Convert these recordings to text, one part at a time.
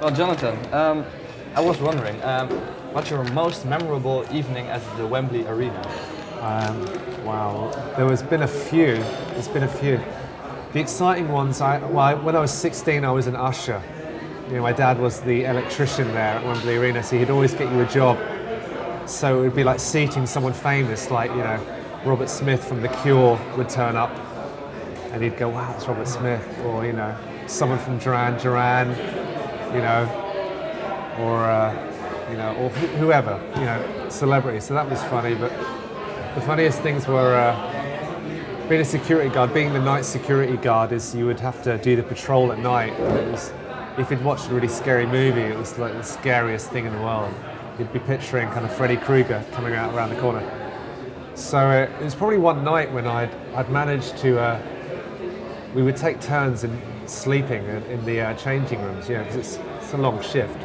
Well, Jonathan, I was wondering, what's your most memorable evening at the Wembley Arena? Wow, there's been a few. The exciting ones, when I was 16, I was an usher. You know, my dad was the electrician there at Wembley Arena, so he'd always get you a job. So it would be like seating someone famous, like, you know, Robert Smith from The Cure would turn up, and he'd go, wow, it's Robert Smith, or, you know, someone from Duran Duran, you know, or whoever, you know, celebrity. So that was funny, but the funniest things were being a security guard. Being the night security guard is you would have to do the patrol at night. And it was, if you'd watched a really scary movie, it was like the scariest thing in the world. You'd be picturing kind of Freddy Krueger coming out around the corner. So it was probably one night when I'd managed to, we would take turns in sleeping in the changing rooms, you know, because it's a long shift.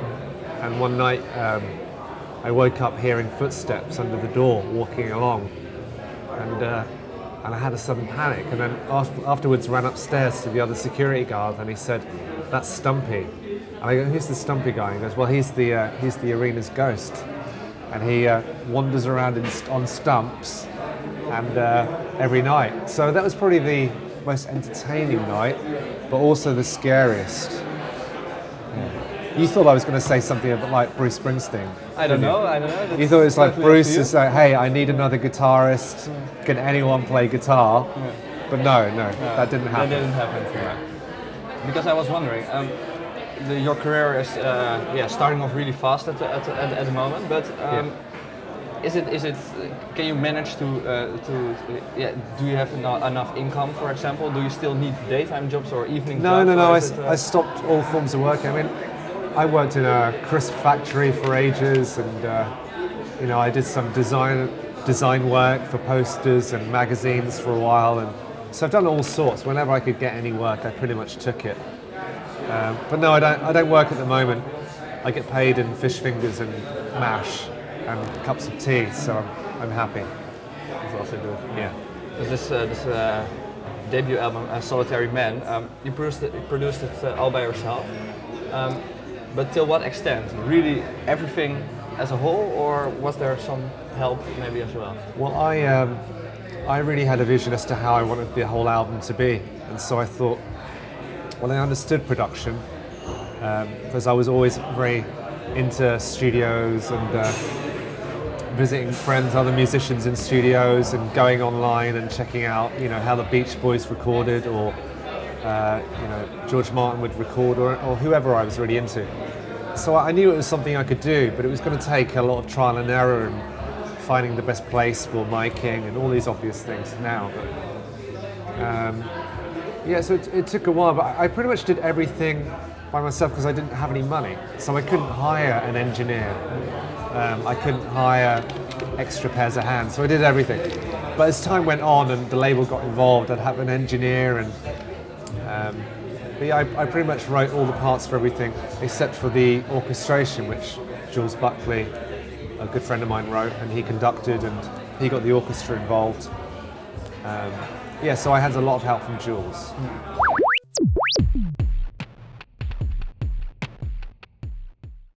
And one night I woke up hearing footsteps under the door walking along, and I had a sudden panic. And then afterwards ran upstairs to the other security guard, and he said, "That's Stumpy." And I go, "Who's the Stumpy guy?" He goes, "Well, he's the arena's ghost, and he wanders around on stumps and every night." So that was probably the most entertaining night, but also the scariest. Yeah. You thought I was going to say something about like Bruce Springsteen. I don't know. You thought it was like Bruce is like, "Hey, I need another guitarist. Can anyone play guitar?" Yeah. But no, that didn't happen. That didn't happen. Yeah. Because I was wondering, your career is starting off really fast at the moment, but is it? Can you manage to do you have enough income, for example? Do you still need daytime jobs or evening jobs? No. I stopped all forms of work. I mean, I worked in a crisp factory for ages, and you know, I did some design work for posters and magazines for a while, and so I've done all sorts. Whenever I could get any work, I pretty much took it. But no, I don't work at the moment. I get paid in fish fingers and mash and cups of tea, so I'm happy. That's also good. Yeah. This debut album, Solitary Man, you produced it all by yourself. But till what extent? Really everything as a whole, or was there some help maybe as well? Well, I really had a vision as to how I wanted the whole album to be, and so I thought, well, I understood production because I was always very into studios and visiting friends, other musicians in studios, and going online and checking out, you know, how the Beach Boys recorded, or you know, George Martin would record, or whoever I was really into. So I knew it was something I could do, but it was going to take a lot of trial and error and finding the best place for miking and all these obvious things now. But, yeah, so it took a while, but I pretty much did everything by myself because I didn't have any money. So I couldn't hire an engineer. I couldn't hire extra pairs of hands, so I did everything. But as time went on and the label got involved, I'd have an engineer, and but yeah, I pretty much wrote all the parts for everything except for the orchestration, which Jules Buckley, a good friend of mine, wrote, and he conducted, and he got the orchestra involved. Yeah, so I had a lot of help from Jules.